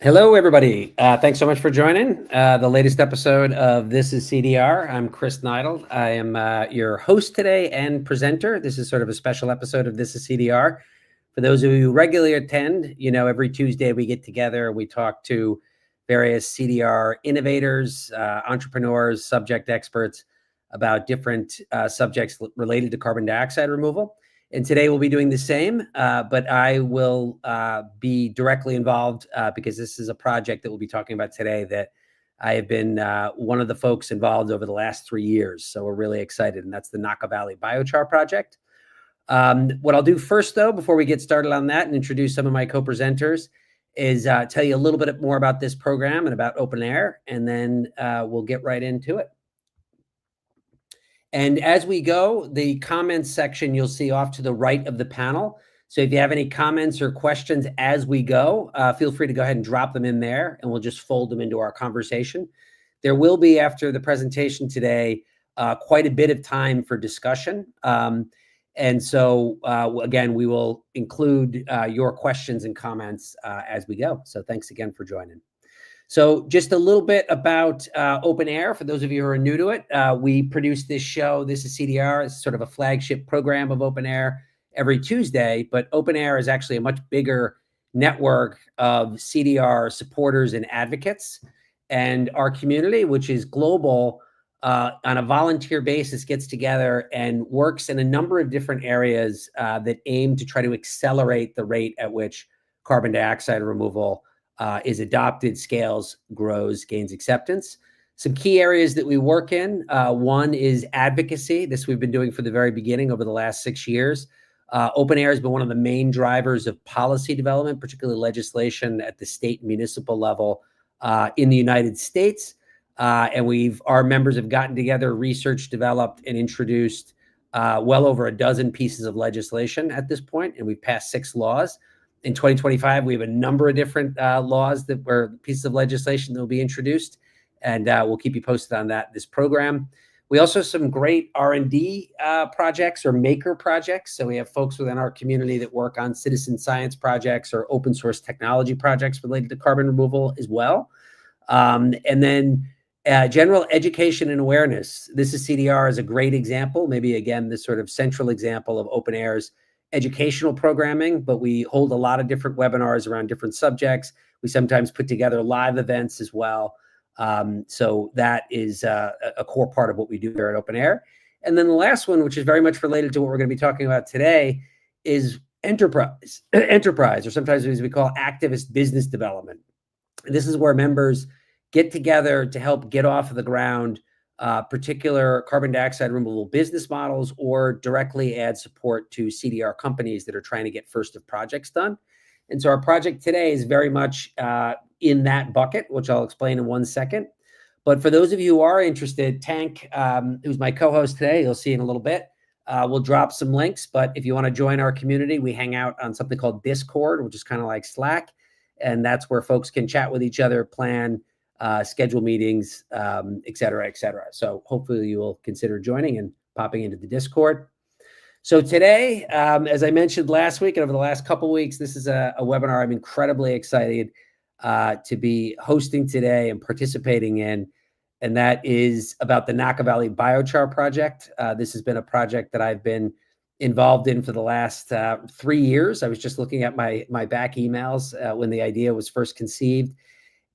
Hello, everybody. Thanks so much for joining the latest episode of This is CDR. I'm Chris Neidl. I am your host today and presenter. This is sort of a special episode of This is CDR. For those of you who regularly attend, every Tuesday we get together, we talk to various CDR innovators, entrepreneurs, subject experts about different subjects related to carbon dioxide removal. And today we'll be doing the same, but I will be directly involved because this is a project that we'll be talking about today that I have been one of the folks involved over the last 3 years. So we're really excited, and that's the Nakivale Biochar Project. What I'll do first, though, before we get started on that and introduce some of my co-presenters, is tell you a little bit more about this program and about Open Air, and then we'll get right into it. And as we go, the comments section you'll see off to the right of the panel. So if you have any comments or questions as we go, feel free to go ahead and drop them in there, and we'll just fold them into our conversation. There will be, after the presentation today, quite a bit of time for discussion. And so, again, we will include your questions and comments as we go. So thanks again for joining. So just a little bit about Open Air. For those of you who are new to it, we produce this show. This is CDR. It's sort of a flagship program of Open Air every Tuesday. But Open Air is actually a much bigger network of CDR supporters and advocates. And our community, which is global, on a volunteer basis, gets together and works in a number of different areas that aim to try to accelerate the rate at which carbon dioxide removal is adopted, scales, grows, gains acceptance. Some key areas that we work in, one is advocacy. This we've been doing from the very beginning over the last 6 years. Open Air has been one of the main drivers of policy development, particularly legislation at the state and municipal level in the United States. And our members have gotten together, researched, developed, and introduced well over a dozen pieces of legislation at this point, and we've passed 6 laws. In 2025, we have a number of different laws that were pieces of legislation that will be introduced, and we'll keep you posted on that, this program. We also have some great R&D projects or maker projects. So we have folks within our community that work on citizen science projects or open source technology projects related to carbon removal as well. And then general education and awareness. This is CDR is a great example, maybe again, this sort of central example of Open Air's educational programming, but we hold a lot of different webinars around different subjects. We sometimes put together live events as well. So that is a core part of what we do here at Open Air. And then the last one, which is very much related to what we're going to be talking about today, is enterprise, or sometimes as we call activist business development. And this is where members get together to help get off of the ground particular carbon dioxide removal business models, or directly add support to CDR companies that are trying to get first of projects done. And so our project today is very much in that bucket, which I'll explain in one second. But for those of you who are interested, Tank, who's my co-host today, you'll see in a little bit, we'll drop some links. But if you want to join our community, we hang out on something called Discord, which is kind of like Slack. And that's where folks can chat with each other, plan, schedule meetings, et cetera, et cetera. So hopefully you will consider joining and popping into the Discord. So today, as I mentioned last week and over the last couple of weeks, this is a webinar I'm incredibly excited to be hosting today and participating in. And that is about the Nakivale Biochar Project. This has been a project that I've been involved in for the last 3 years. I was just looking at my back emails when the idea was first conceived.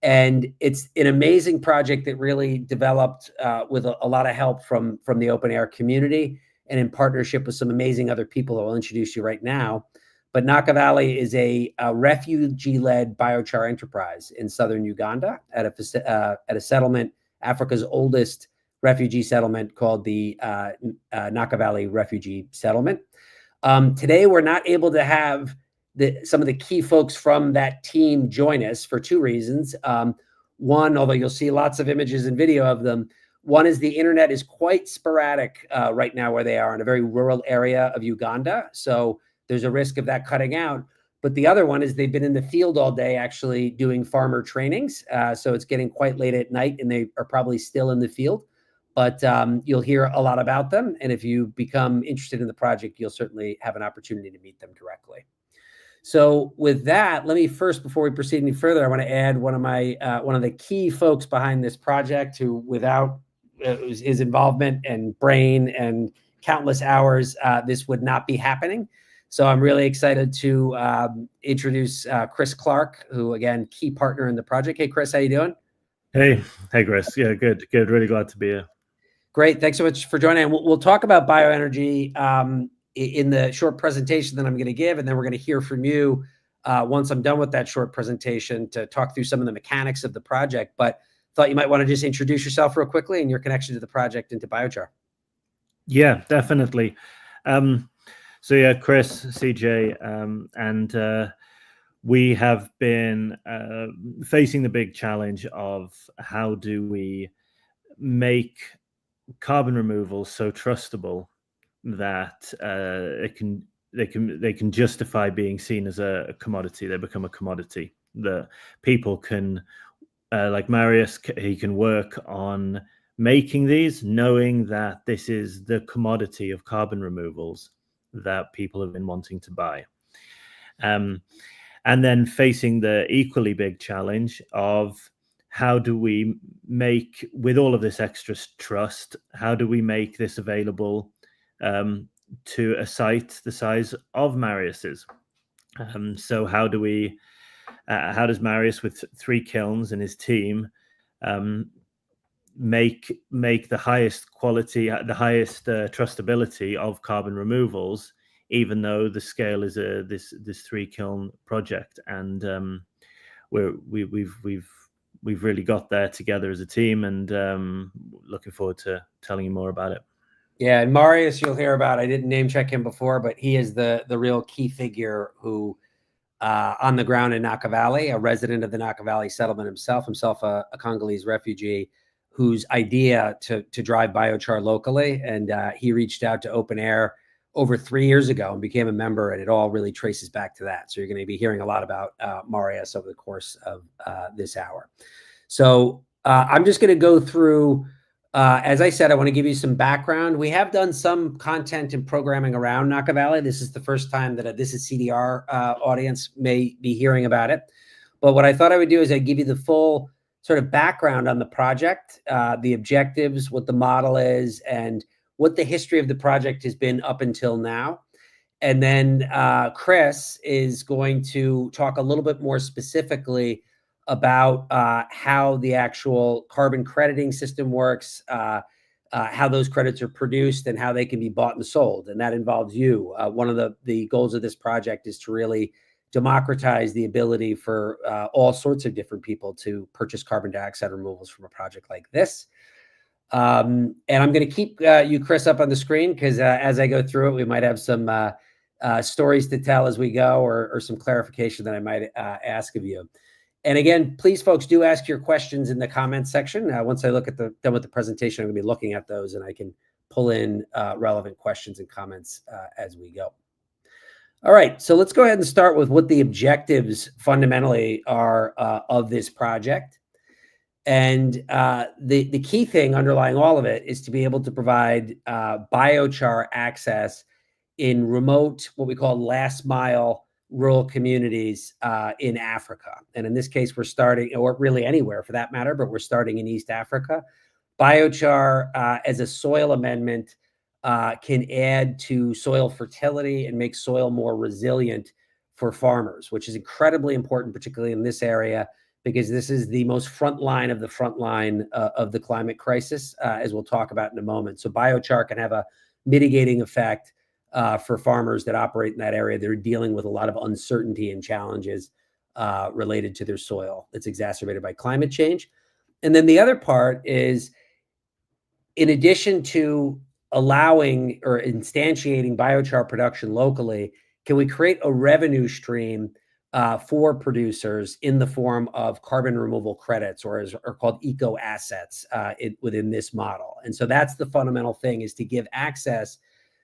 And it's an amazing project that really developed with a lot of help from the Open Air community and in partnership with some amazing other people that I'll introduce you right now. But Nakivale is a refugee-led biochar enterprise in southern Uganda at a settlement, Africa's oldest refugee settlement, called the Nakivale Refugee Settlement. Today, we're not able to have some of the key folks from that team join us for 2 reasons. One, although you'll see lots of images and video of them, one is the internet is quite sporadic right now where they are, in a very rural area of Uganda. So there's a risk of that cutting out. But the other one is they've been in the field all day actually doing farmer trainings. So it's getting quite late at night and they are probably still in the field. But you'll hear a lot about them. And if you become interested in the project, you'll certainly have an opportunity to meet them directly. So with that, let me first, before we proceed any further, I want to add one of the key folks behind this project who, without his involvement and brain and countless hours, this would not be happening. So I'm really excited to introduce Chris Clark, who, again, key partner in the project. Hey, Chris, how you doing? Hey, Chris. Yeah, good. Really glad to be here. Great. Thanks so much for joining. We'll talk about bioenergy in the short presentation that I'm going to give, and then we're going to hear from you once I'm done with that short presentation to talk through some of the mechanics of the project. But thought you might want to just introduce yourself real quickly and your connection to the project and to biochar. Yeah, definitely. So yeah, Chris, CJ, and we have been facing the big challenge of how do we make carbon removal so trustable that they can justify being seen as a commodity. They become a commodity that people can, like Marius, he can work on making these, knowing that this is the commodity of carbon removals that people have been wanting to buy. And then facing the equally big challenge of how do we make, with all of this extra trust, how do we make this available to a site the size of Marius's? So how does Marius, with 3 kilns and his team, make the highest quality, the highest trustability of carbon removals, even though the scale is this 3 kiln project? And we've really got there together as a team, and looking forward to telling you more about it. Yeah, and Marius, you'll hear about. I didn't name check him before, but he is the real key figure who, on the ground in Nakivale, a resident of the Nakivale settlement himself a Congolese refugee, whose idea to drive biochar locally, and he reached out to Open Air over 3 years ago and became a member, and it all really traces back to that. So you're going to be hearing a lot about Marius over the course of this hour. So I'm just going to go through. As I said, I want to give you some background. We have done some content and programming around Nakivale. This is the first time that this is CDR audience may be hearing about it. But what I thought I would do is I'd give you the full sort of background on the project, the objectives, what the model is, and what the history of the project has been up until now. And then Chris is going to talk a little bit more specifically about how the actual carbon crediting system works, how those credits are produced, and how they can be bought and sold. And that involves you. One of the goals of this project is to really democratize the ability for all sorts of different people to purchase carbon dioxide removals from a project like this. And I'm going to keep you, Chris, up on the screen because as I go through it, we might have some stories to tell as we go, or some clarification that I might ask of you. And again, please, folks, do ask your questions in the comments section. Once I look at done with the presentation, I'm going to be looking at those, and I can pull in relevant questions and comments as we go. All right, so let's go ahead and start with what the objectives fundamentally are of this project. And the key thing underlying all of it is to be able to provide biochar access in remote, what we call last mile rural communities in Africa. And in this case, we're starting, or really anywhere for that matter, but we're starting in East Africa. Biochar as a soil amendment can add to soil fertility and make soil more resilient for farmers, which is incredibly important, particularly in this area, because this is the most front line of the climate crisis, as we'll talk about in a moment. So biochar can have a mitigating effect for farmers that operate in that area. They're dealing with a lot of uncertainty and challenges related to their soil that's exacerbated by climate change. And then the other part is, in addition to allowing or instantiating biochar production locally, can we create a revenue stream for producers in the form of carbon removal credits, or as are called eco assets within this model? And so that's the fundamental thing, is to give access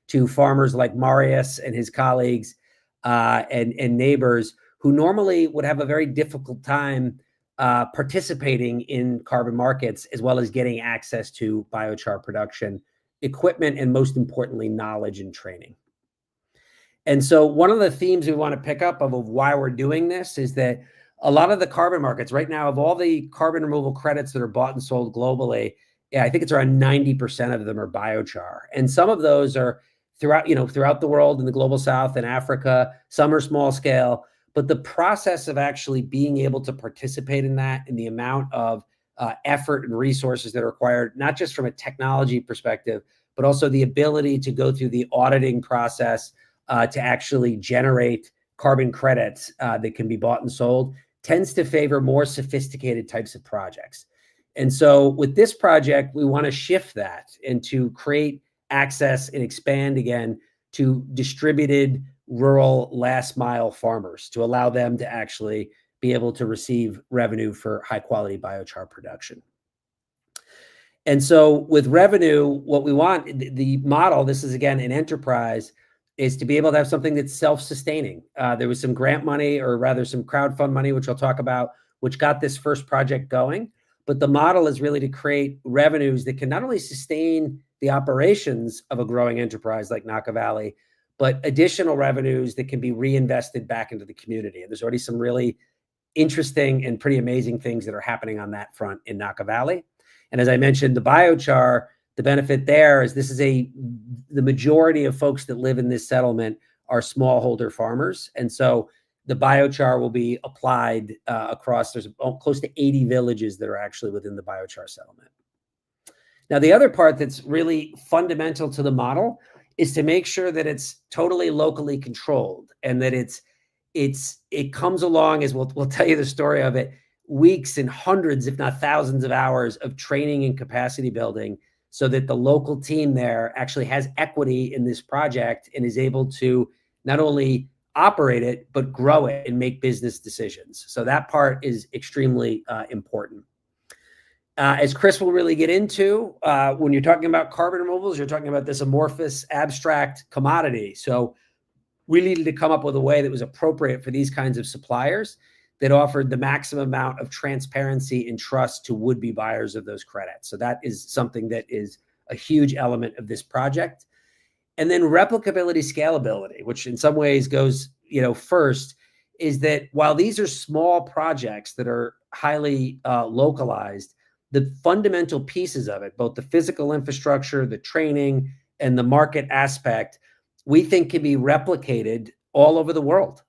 to farmers like Marius and his colleagues and neighbors who normally would have a very difficult time participating in carbon markets, as well as getting access to biochar production equipment, and most importantly, knowledge and training. And so one of the themes we want to pick up of why we're doing this is that a lot of the carbon markets right now, of all the carbon removal credits that are bought and sold globally, yeah, I think it's around 90% of them are biochar. And some of those are throughout the world in the global south and Africa. Some are small scale, but the process of actually being able to participate in that and the amount of effort and resources that are required, not just from a technology perspective, but also the ability to go through the auditing process to actually generate carbon credits that can be bought and sold, tends to favor more sophisticated types of projects. And so with this project, we want to shift that and to create access and expand again to distributed rural last mile farmers to allow them to actually be able to receive revenue for high quality biochar production. And so with revenue, what we want, the model, this is again an enterprise, is to be able to have something that's self-sustaining. There was some grant money, or rather some crowdfund money, which I'll talk about, which got this first project going. But the model is really to create revenues that can not only sustain the operations of a growing enterprise like Nakivale, but additional revenues that can be reinvested back into the community. And there's already some really interesting and pretty amazing things that are happening on that front in Nakivale. And as I mentioned, the biochar, the benefit there is the majority of folks that live in this settlement are smallholder farmers. And so the biochar will be applied across, there's close to 80 villages that are actually within the biochar settlement. Now, the other part that's really fundamental to the model is to make sure that it's totally locally controlled and that it comes along, as we'll tell you the story of it, weeks and hundreds, if not thousands of hours of training and capacity building so that the local team there actually has equity in this project and is able to not only operate it, but grow it and make business decisions. So that part is extremely important. As Chris will really get into, when you're talking about carbon removals, you're talking about this amorphous, abstract commodity. So we needed to come up with a way that was appropriate for these kinds of suppliers that offered the maximum amount of transparency and trust to would-be buyers of those credits. So that is something that is a huge element of this project. And then replicability, scalability, which in some ways goes, first, is that while these are small projects that are highly localized, the fundamental pieces of it, both the physical infrastructure, the training, and the market aspect, we think can be replicated all over the world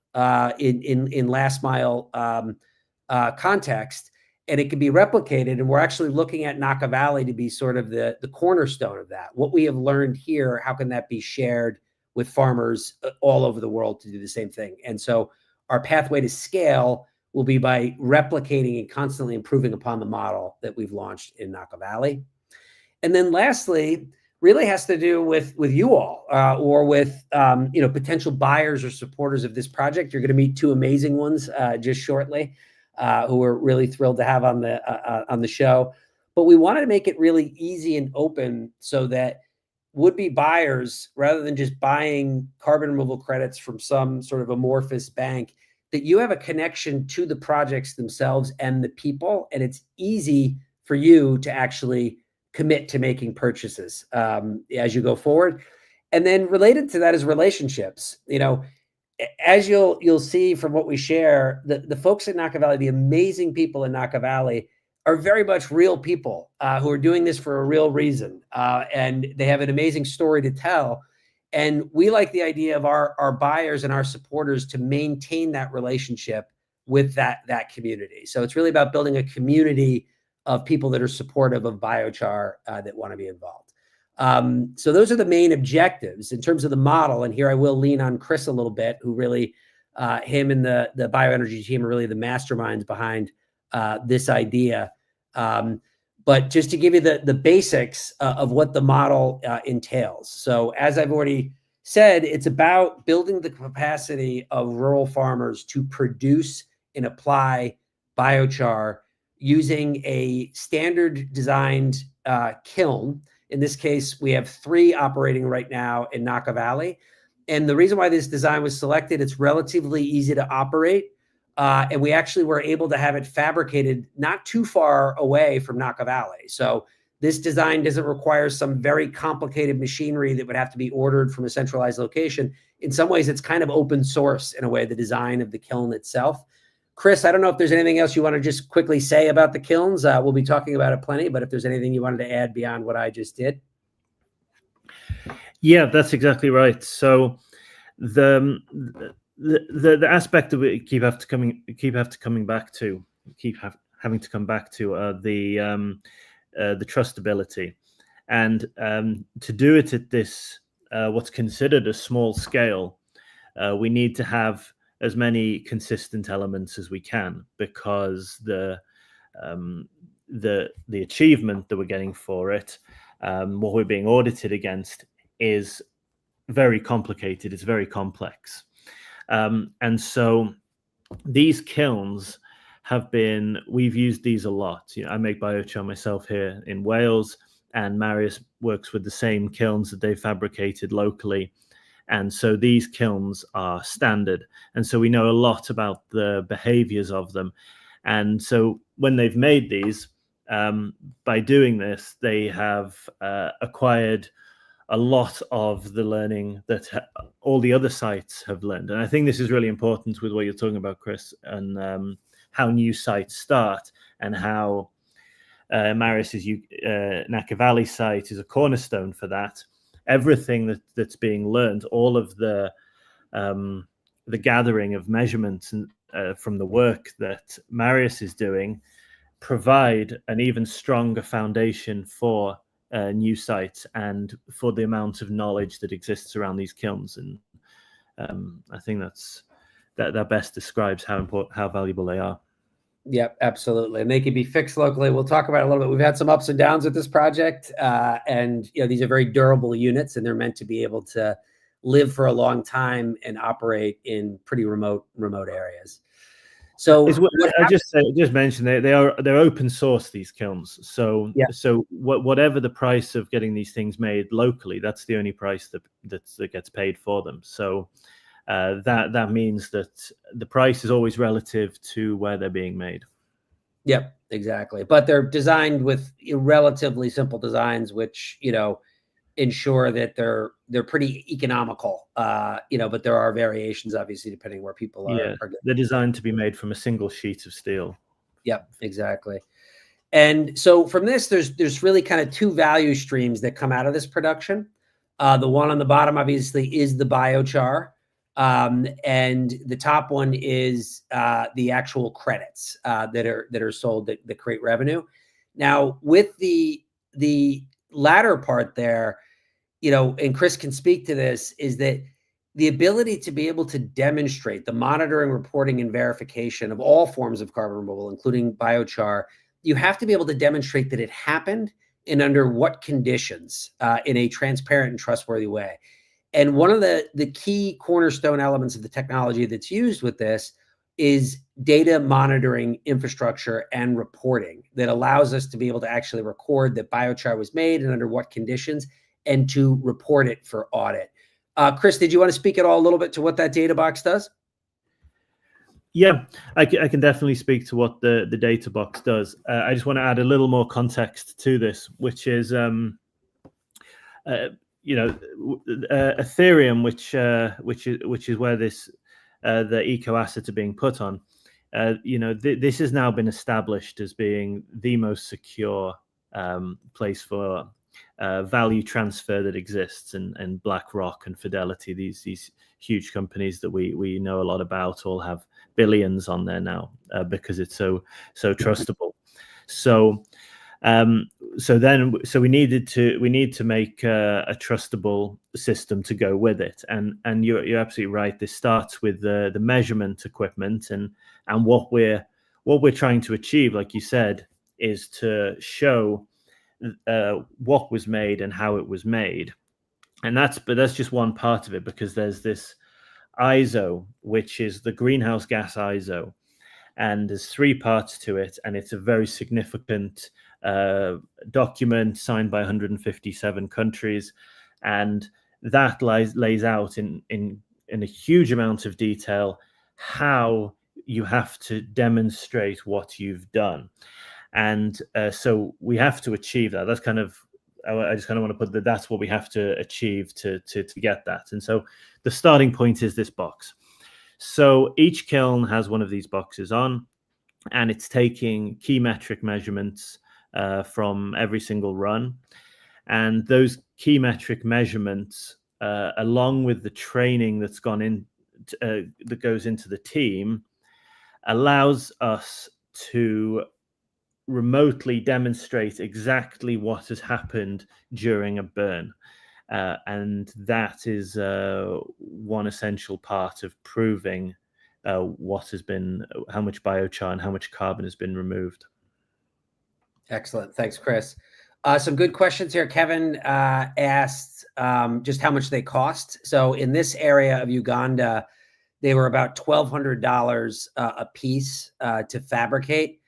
in last mile context, and it can be replicated. And we're actually looking at Nakivale to be sort of the cornerstone of that. What we have learned here, how can that be shared with farmers all over the world to do the same thing? And so our pathway to scale will be by replicating and constantly improving upon the model that we've launched in Nakivale. And then lastly, really has to do with you all or with potential buyers or supporters of this project. You're going to meet two amazing ones just shortly, who we're really thrilled to have on the show. But we wanted to make it really easy and open so that would-be buyers, rather than just buying carbon removal credits from some sort of amorphous bank, that you have a connection to the projects themselves and the people, and it's easy for you to actually commit to making purchases as you go forward. And then related to that is relationships. As you'll see from what we share, the folks at Nakivale, the amazing people in Nakivale, are very much real people who are doing this for a real reason, and they have an amazing story to tell. And we like the idea of our buyers and our supporters to maintain that relationship with that community. So it's really about building a community of people that are supportive of biochar that want to be involved. So those are the main objectives in terms of the model. And here I will lean on Chris a little bit, who really, him and the bioenergy team are really the masterminds behind this idea. But just to give you the basics of what the model entails. So as I've already said, it's about building the capacity of rural farmers to produce and apply biochar using a standard designed kiln. In this case, we have 3 operating right now in Nakivale. And the reason why this design was selected, it's relatively easy to operate. And we actually were able to have it fabricated not too far away from Nakivale. So This design doesn't require some very complicated machinery that would have to be ordered from a centralized location. In some ways, it's kind of open source in a way, the design of the kiln itself. Chris, I don't know if there's anything else you want to just quickly say about the kilns. We'll be talking about it plenty, but if there's anything you wanted to add beyond what I just did. Yeah, that's exactly right. So the aspect that we keep having to come back to are the trustability, and to do it at this what's considered a small scale, we need to have as many consistent elements as we can, because the achievement that we're getting for it, what we're being audited against, is very complicated. It's very complex, and so these kilns we've used these a lot. I make biochar myself here in Wales, and Marius works with the same kilns that they fabricated locally. And so these kilns are standard. And so we know a lot about the behaviors of them. And so when they've made these, by doing this, they have acquired a lot of the learning that all the other sites have learned. And I think this is really important with what you're talking about, Chris, and how new sites start, and how Marius's Nakivale site is a cornerstone for that. Everything that's being learned, all of the gathering of measurements and from the work that Marius is doing, provide an even stronger foundation for new sites and for the amount of knowledge that exists around these kilns. And I think that best describes how valuable they are. Yep, absolutely. And they can be fixed locally. We'll talk about it a little bit. We've had some ups and downs with this project. And these are very durable units, and they're meant to be able to live for a long time and operate in pretty remote areas. So I just mentioned they're open source, these kilns. So yeah. So whatever the price of getting these things made locally, that's the only price that gets paid for them. So that means that the price is always relative to where they're being made. Yep, exactly. But they're designed with relatively simple designs, which ensure that they're pretty economical. But there are variations, obviously, depending where people are. They're designed to be made from a single sheet of steel. Yep, exactly. And so from this, there's really kind of two value streams that come out of this production. The one on the bottom, obviously, is the biochar. And the top one is the actual credits that are sold that create revenue. Now, with the latter part there, and Chris can speak to this, is that the ability to be able to demonstrate the monitoring, reporting, and verification of all forms of carbon removal, including biochar, you have to be able to demonstrate that it happened and under what conditions in a transparent and trustworthy way. And one of the key cornerstone elements of the technology that's used with this is data monitoring infrastructure and reporting that allows us to be able to actually record that biochar was made and under what conditions, and to report it for audit. Chris, did you want to speak at all a little bit to what that data box does? Yeah, I can definitely speak to what the data box does. I just want to add a little more context to this, which is Ethereum, which is where the eco assets are being put on. This has now been established as being the most secure place for value transfer that exists, and BlackRock and Fidelity, these huge companies that we know a lot about, all have billions on there now because it's so trustable. So we need to make a trustable system to go with it, and you're absolutely right. This starts with the measurement equipment, and what we're trying to achieve, like you said, is to show what was made and how it was made, and that's just one part of it, because there's this ISO, which is the greenhouse gas ISO, and there's three parts to it, and it's a very significant document signed by 157 countries, and that lays out in a huge amount of detail how you have to demonstrate what you've done. And so we have to achieve that. That's kind of, I just kind of want to put that that's what we have to achieve to get that. And so the starting point is this box. So each kiln has one of these boxes on, and it's taking key metric measurements from every single run. And those key metric measurements, along with the training that's gone in, that goes into the team, allows us to remotely demonstrate exactly what has happened during a burn. And that is one essential part of proving what has been, how much biochar and how much carbon has been removed. Excellent. Thanks, Chris. Some good questions here. Kevin asked just how much they cost. So in this area of Uganda, they were about $1,200 a piece to fabricate.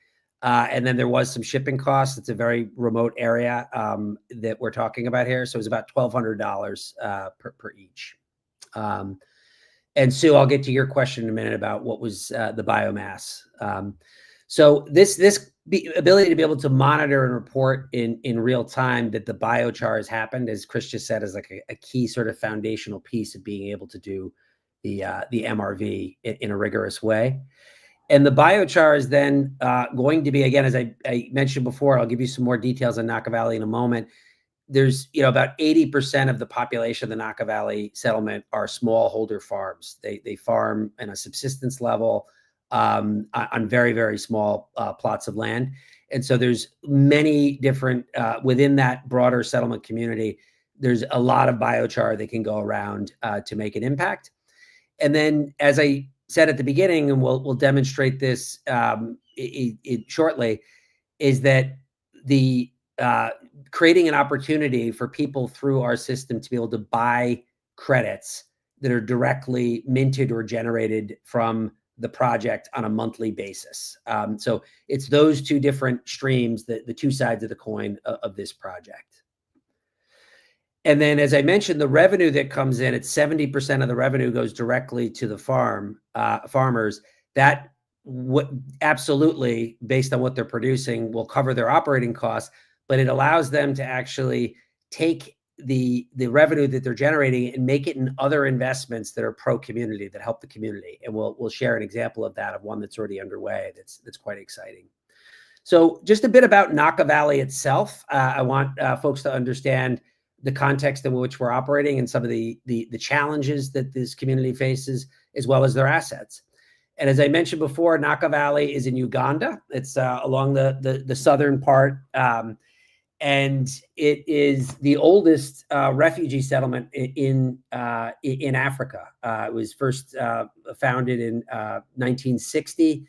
And then there was some shipping costs. It's a very remote area that we're talking about here. So it was about $1,200 per each. And Sue, I'll get to your question in a minute about what was the biomass. So this ability to be able to monitor and report in real time that the biochar has happened, as Chris just said, is like a key sort of foundational piece of being able to do the MRV in a rigorous way. And the biochar is then going to be, again, as I mentioned before, I'll give you some more details on Nakivale in a moment. There's, about 80% of the population of the Nakivale settlement are smallholder farms. They farm in a subsistence level on very, very small plots of land. And so there's many different, within that broader settlement community, there's a lot of biochar that can go around to make an impact. And then, as I said at the beginning, and we'll demonstrate this shortly, is that the creating an opportunity for people through our system to be able to buy credits that are directly minted or generated from the project on a monthly basis. So it's those two different streams, the two sides of the coin of this project. And then, as I mentioned, the revenue that comes in, it's 70% of the revenue goes directly to the farmers. That absolutely, based on what they're producing, will cover their operating costs, but it allows them to actually take the revenue that they're generating and make it in other investments that are pro-community, that help the community. And we'll share an example of that, of one that's already underway that's quite exciting. So just a bit about Nakivale itself. I want folks to understand the context in which we're operating and some of the challenges that this community faces, as well as their assets. And as I mentioned before, Nakivale is in Uganda. It's along the southern part, and it is the oldest refugee settlement in Africa. It was first founded in 1960.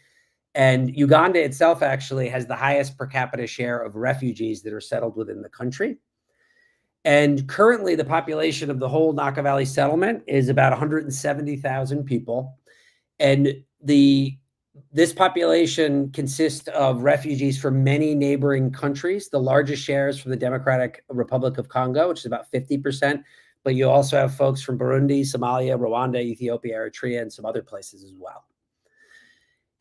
And Uganda itself actually has the highest per capita share of refugees that are settled within the country. And currently, the population of the whole Nakivale settlement is about 170,000 people. And this population consists of refugees from many neighboring countries. The largest share is from the Democratic Republic of Congo, which is about 50%. But you also have folks from Burundi, Somalia, Rwanda, Ethiopia, Eritrea, and some other places as well.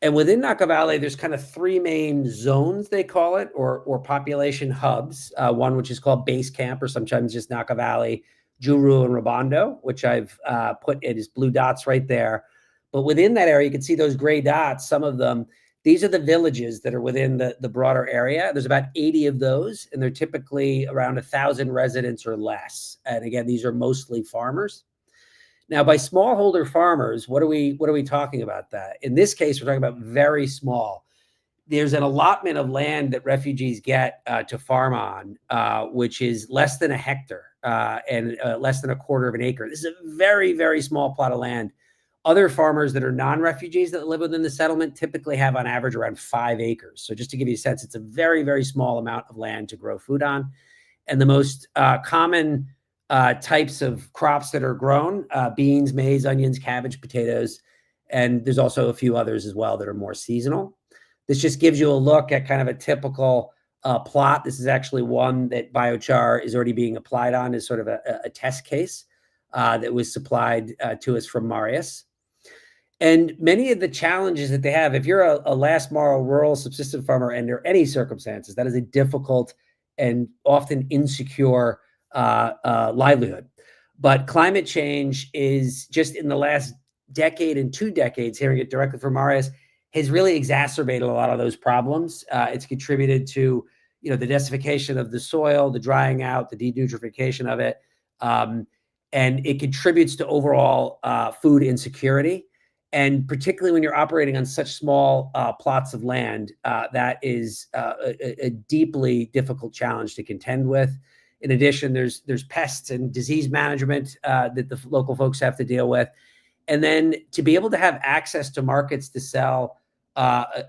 And within Nakivale, there's kind of three main zones, they call it, or population hubs. One which is called Base Camp, or sometimes just Nakivale, Juru, and Rubando, which I've put it as blue dots right there. But within that area, you can see those gray dots, some of them. These are the villages that are within the broader area. There's about 80 of those, and they're typically around 1,000 residents or less. And again, these are mostly farmers. Now, by smallholder farmers, what are we talking about that? In this case, we're talking about very small. There's an allotment of land that refugees get to farm on, which is less than a hectare and less than a quarter of an acre. This is a very, very small plot of land. Other farmers that are non-refugees that live within the settlement typically have on average around 5 acres. So just to give you a sense, it's a very, very small amount of land to grow food on. And the most common types of crops that are grown, beans, maize, onions, cabbage, potatoes, and there's also a few others as well that are more seasonal. This just gives you a look at kind of a typical plot. This is actually one that biochar is already being applied on as sort of a test case that was supplied to us from Marius. And many of the challenges that they have, if you're a last mile rural subsistence farmer under any circumstances, that is a difficult and often insecure livelihood. But climate change is just in the last decade and 2 decades, hearing it directly from Marius, has really exacerbated a lot of those problems. It's contributed to, the desertification of the soil, the drying out, the denutrification of it, and it contributes to overall food insecurity. And particularly when you're operating on such small plots of land, that is a deeply difficult challenge to contend with. In addition, there's pests and disease management that the local folks have to deal with. And then to be able to have access to markets to sell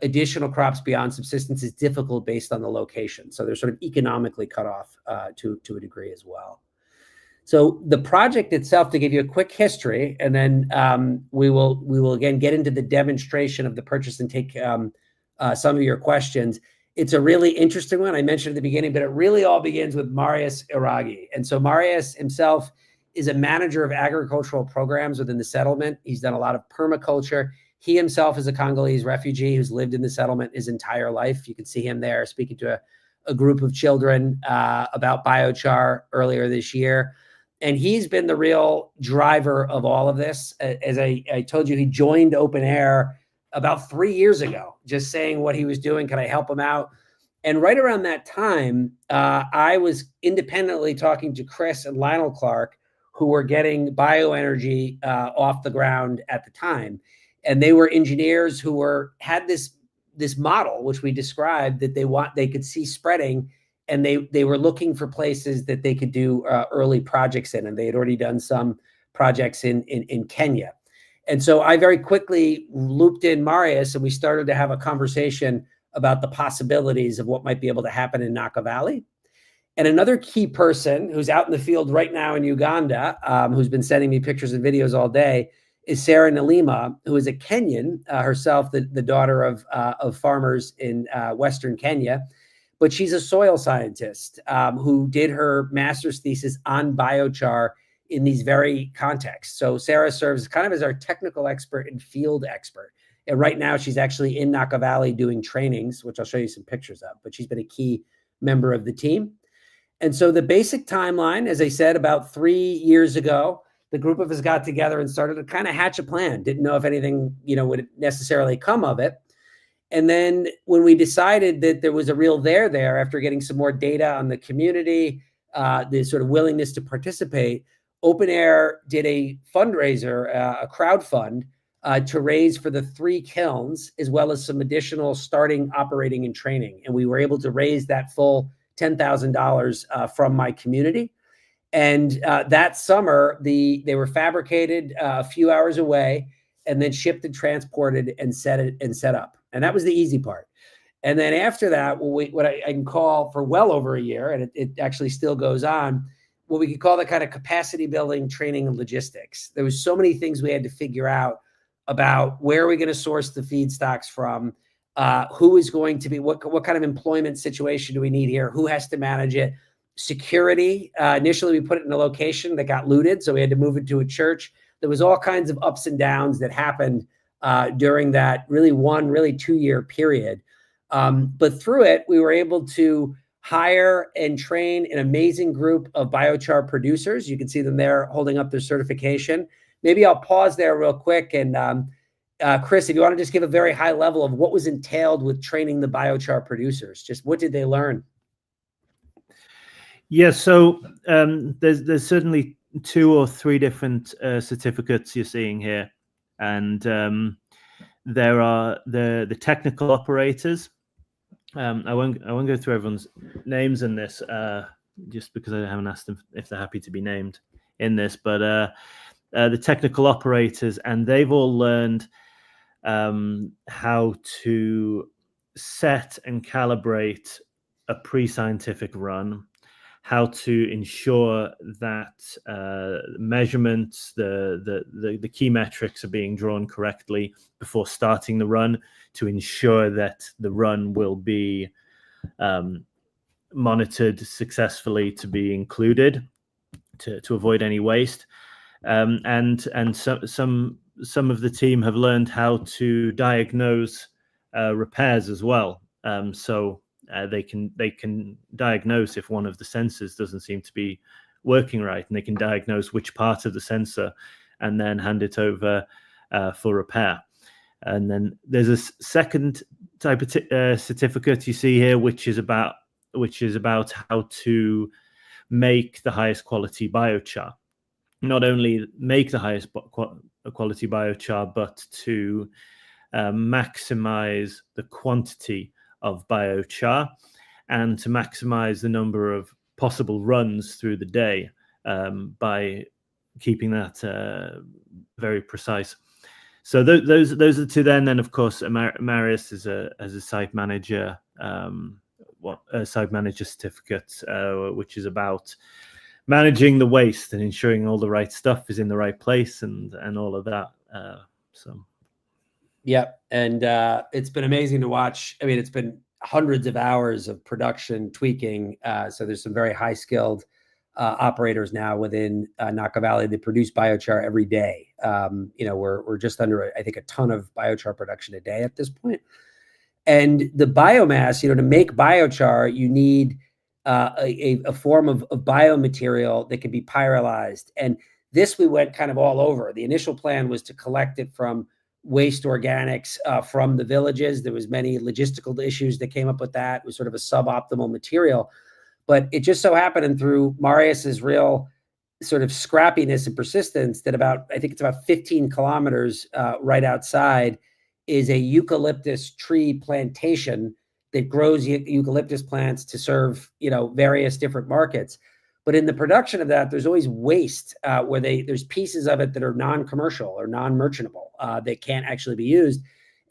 additional crops beyond subsistence is difficult based on the location. So they're sort of economically cut off to a degree as well. So the project itself, to give you a quick history, and then we will again get into the demonstration of the purchase and take some of your questions. It's a really interesting one. I mentioned at the beginning, but it really all begins with Marius Iragi. And so Marius himself is a manager of agricultural programs within the settlement. He's done a lot of permaculture. He himself is a Congolese refugee who's lived in the settlement his entire life. You can see him there speaking to a group of children about biochar earlier this year. And he's been the real driver of all of this. As I told you, he joined Open Air about 3 years ago, just saying what he was doing. Can I help him out? And right around that time, I was independently talking to Chris and Lionel Clark, who were getting bioenergy off the ground at the time. And they were engineers who had this model, which we described, that they could see spreading. And they were looking for places that they could do early projects in, and they had already done some projects in Kenya. And so I very quickly looped in Marius, and we started to have a conversation about the possibilities of what might be able to happen in Nakivale. And another key person who's out in the field right now in Uganda, who's been sending me pictures and videos all day, is Sarah Nalima, who is a Kenyan herself, the daughter of farmers in Western Kenya. But she's a soil scientist who did her master's thesis on biochar in these very contexts. So Sarah serves kind of as our technical expert and field expert. And right now she's actually in Nakivale doing trainings, which I'll show you some pictures of, but she's been a key member of the team. And so the basic timeline, as I said, about 3 years ago, the group of us got together and started to kind of hatch a plan. Didn't know if anything, would necessarily come of it. And then when we decided that there was a real there after getting some more data on the community, the sort of willingness to participate, Open Air did a fundraiser, a crowdfund to raise for the 3 kilns, as well as some additional starting, operating, and training. And we were able to raise that full $10,000 from my community. And that summer, they were fabricated a few hours away, and then shipped and transported and set up. And that was the easy part. And then after that, what I can call for well over a year, and it actually still goes on, what we could call the kind of capacity building, training, and logistics. There was so many things we had to figure out about where are we going to source the feedstocks from, who is going to be, what kind of employment situation do we need here, who has to manage it, security. Initially, we put it in a location that got looted, so we had to move it to a church. There was all kinds of ups and downs that happened during that really 2-year period. But through it, we were able to hire and train an amazing group of biochar producers. You can see them there holding up their certification. Maybe I'll pause there real quick. And Chris, if you want to just give a very high level of what was entailed with training the biochar producers, just what did they learn? Yeah, so there's certainly 2 or 3 different certificates you're seeing here. And there are the technical operators. I won't go through everyone's names in this, just because I haven't asked them if they're happy to be named in this. But the technical operators, and they've all learned how to set and calibrate a pre-scientific run, how to ensure that measurements, the key metrics are being drawn correctly before starting the run, to ensure that the run will be monitored successfully to be included, to avoid any waste. And some some of the team have learned how to diagnose repairs as well. So they can diagnose if one of the sensors doesn't seem to be working right, and they can diagnose which part of the sensor and then hand it over for repair. And then there's a second type of certificate you see here, which is about how to make the highest quality biochar. Not only make the highest quality biochar, but to maximize the quantity of biochar and to maximize the number of possible runs through the day by keeping that very precise. So those are the two. Then of course Marius is a site manager, a site manager certificate, which is about managing the waste and ensuring all the right stuff is in the right place and all of that. Yeah, and it's been amazing to watch. I mean, it's been hundreds of hours of production tweaking. So there's some very high skilled operators now within Nakivale that produce biochar every day. We're just under, I think, a ton of biochar production a day at this point. And the biomass, to make biochar, you need a form of biomaterial that can be pyrolyzed. And this we went kind of all over. The initial plan was to collect it from waste organics from the villages. There was many logistical issues that came up with that. It was sort of a suboptimal material. But it just so happened, and through Marius's real sort of scrappiness and persistence, that I think it's about 15 kilometers right outside is a eucalyptus tree plantation that grows eucalyptus plants to serve, various different markets. But in the production of that, there's always waste where there's pieces of it that are non-commercial or non-merchantable that can't actually be used.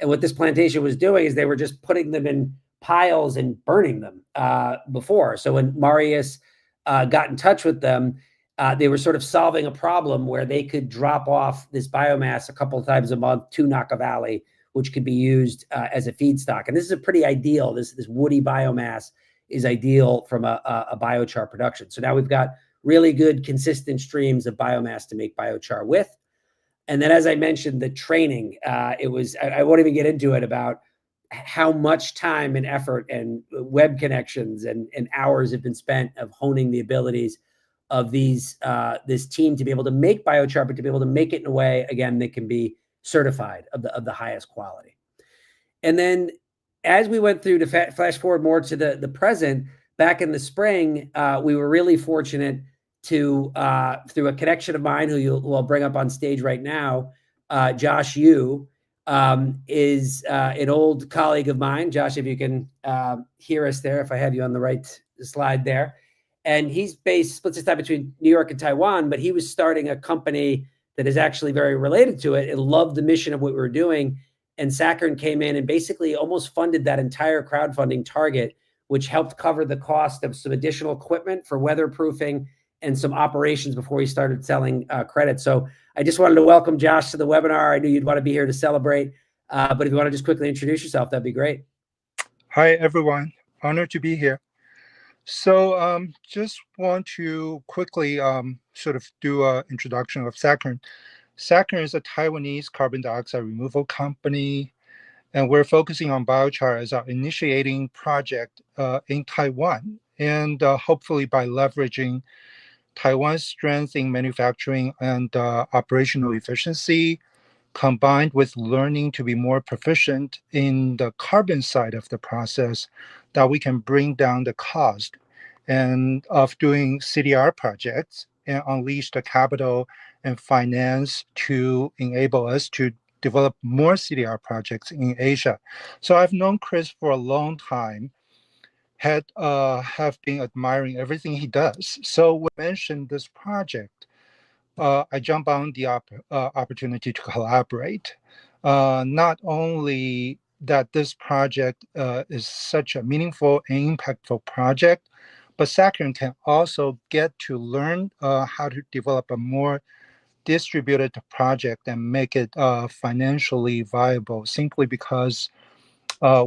And what this plantation was doing is they were just putting them in piles and burning them before. So when Marius got in touch with them, they were sort of solving a problem where they could drop off this biomass a couple of times a month to Nakivale, which could be used as a feedstock. And this is a pretty ideal. This woody biomass is ideal from a biochar production. So now we've got really good, consistent streams of biomass to make biochar with. And then, as I mentioned, the training, I won't even get into it about how much time and effort and web connections and hours have been spent of honing the abilities of this team to be able to make biochar, but to be able to make it in a way, again, that can be certified of the highest quality. And then as we went through, to flash forward more to the present, back in the spring, we were really fortunate to, through a connection of mine who I'll bring up on stage right now, Josh Yu, is an old colleague of mine. Josh, if you can hear us there, if I have you on the right slide there. And he's splits his time between New York and Taiwan, but he was starting a company that is actually very related to it and loved the mission of what we were doing. And Sakharine came in and basically almost funded that entire crowdfunding target, which helped cover the cost of some additional equipment for weatherproofing and some operations before he started selling credit. So I just wanted to welcome Josh to the webinar. I knew you'd want to be here to celebrate, but if you want to just quickly introduce yourself, that'd be great. Hi, everyone. Honored to be here. So just want to quickly sort of do an introduction of Sakharine. Sakharine is a Taiwanese carbon dioxide removal company, and we're focusing on biochar as our initiating project in Taiwan. And hopefully by leveraging Taiwan's strength in manufacturing and operational efficiency, combined with learning to be more proficient in the carbon side of the process, that we can bring down the cost and of doing CDR projects and unleash the capital and finance to enable us to develop more CDR projects in Asia. So I've known Chris for a long time, have been admiring everything he does. So when I mentioned this project, I jumped on the opportunity to collaborate. Not only that this project is such a meaningful and impactful project, but Sakharine can also get to learn how to develop a more distributed project and make it financially viable, simply because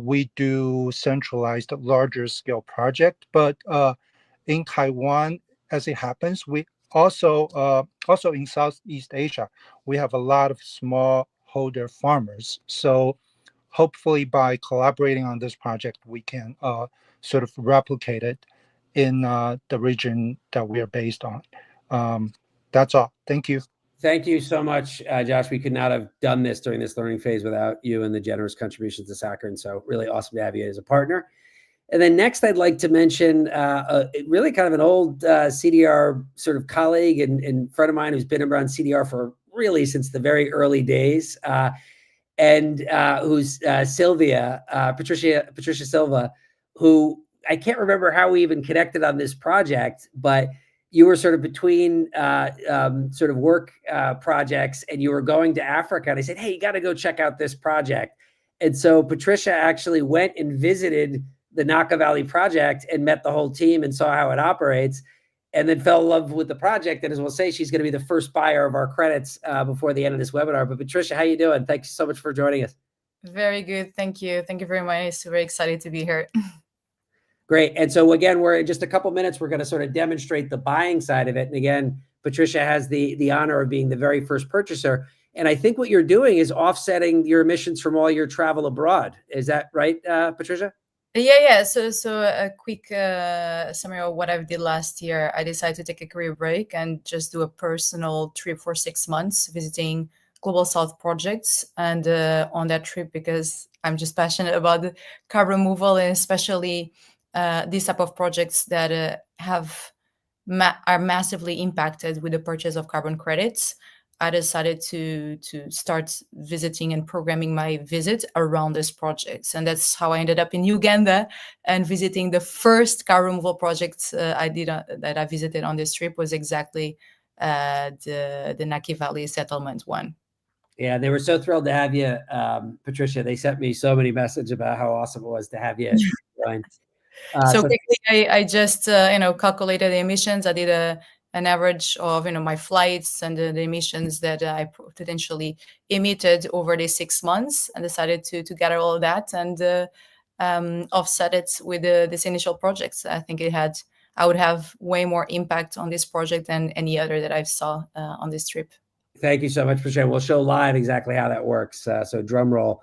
we do centralized larger scale project. But in Taiwan, as it happens, we Also, in Southeast Asia, we have a lot of smallholder farmers. So hopefully by collaborating on this project, we can sort of replicate it in the region that we are based on. That's all. Thank you. Thank you so much, Josh. We could not have done this during this learning phase without you and the generous contributions to Saccharin. So really awesome to have you as a partner. And then next, I'd like to mention really kind of an old CDR sort of colleague and friend of mine who's been around CDR for really since the very early days, and who's Sylvia, Patricia Silva, who I can't remember how we even connected on this project, but you were sort of between sort of work projects, and you were going to Africa. And I said, hey, you got to go check out this project. And so Patricia actually went and visited the Nakivale project and met the whole team and saw how it operates, and then fell in love with the project. And as we'll say, she's going to be the first buyer of our credits before the end of this webinar. But Patricia, how you doing? Thanks so much for joining us. Very good. Thank you. Thank you very much. Super excited to be here. Great. And so again, we're in just a couple minutes, we're going to sort of demonstrate the buying side of it. And again, Patricia has the honor of being the very first purchaser. And I think what you're doing is offsetting your emissions from all your travel abroad. Is that right, Patricia? Yeah. So a quick summary of what I did last year. I decided to take a career break and just do a personal trip for 6 months, visiting Global South projects. And on that trip, because I'm just passionate about the carbon removal, and especially these type of projects that are massively impacted with the purchase of carbon credits, I decided to start visiting and programming my visit around these projects. And that's how I ended up in Uganda and visiting the first carbon removal project that I visited on this trip was exactly the Nakivale settlement one. Yeah, they were so thrilled to have you, Patricia. They sent me so many messages about how awesome it was to have you join. So quickly, I just calculated the emissions. I did an average of my flights and the emissions that I potentially emitted over the 6 months, and decided to gather all of that and offset it with this initial projects. I think I would have way more impact on this project than any other that I saw on this trip. Thank you so much, Patricia. We'll show live exactly how that works. So drum roll.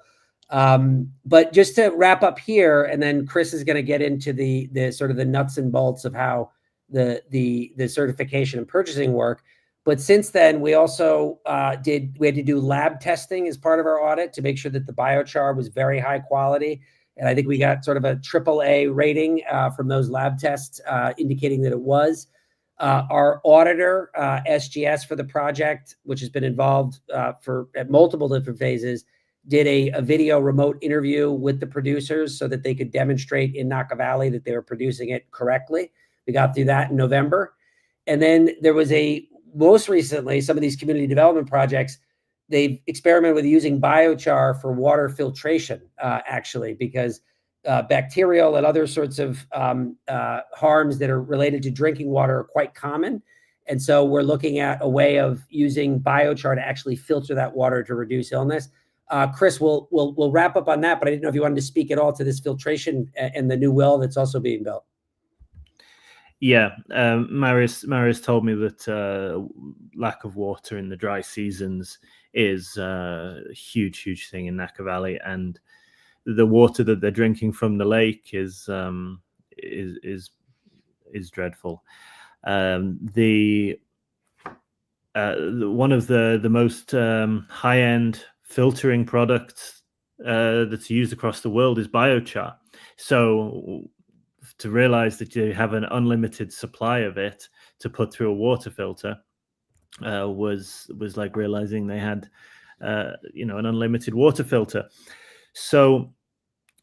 But just to wrap up here, and then Chris is going to get into the sort of the nuts and bolts of how the certification and purchasing work. But since then, we also had to do lab testing as part of our audit to make sure that the biochar was very high quality. And I think we got sort of a AAA rating from those lab tests indicating that it was. Our auditor, SGS for the project, which has been involved at multiple different phases, did a video remote interview with the producers so that they could demonstrate in Nakivale that they were producing it correctly. We got through that in November. And then there was most recently, some of these community development projects, they've experimented with using biochar for water filtration, actually, because bacterial and other sorts of harms that are related to drinking water are quite common. And so we're looking at a way of using biochar to actually filter that water to reduce illness. Chris, we'll wrap up on that, but I didn't know if you wanted to speak at all to this filtration and the new well that's also being built. Yeah, Marius told me that lack of water in the dry seasons is a huge thing in Nakivale, and the water that they're drinking from the lake is dreadful. One of the most high-end filtering products that's used across the world is biochar. So to realize that you have an unlimited supply of it to put through a water filter was like realizing they had an unlimited water filter. So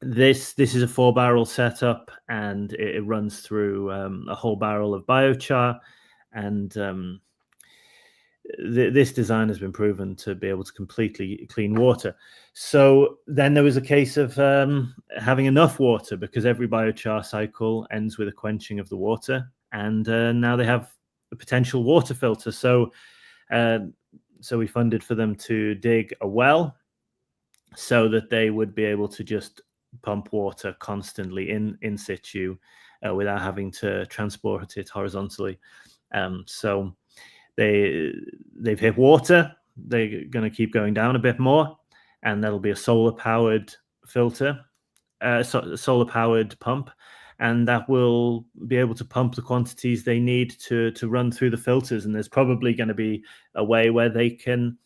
this is a 4-barrel setup, and it runs through a whole barrel of biochar, and this design has been proven to be able to completely clean water. So then there was a case of having enough water, because every biochar cycle ends with a quenching of the water, and now they have a potential water filter. So we funded for them to dig a well so that they would be able to just pump water constantly in situ without having to transport it horizontally. So they've hit water. They're going to keep going down a bit more, and that'll be a solar-powered filter, solar-powered pump, and that will be able to pump the quantities they need to run through the filters. And there's probably going to be a way where they can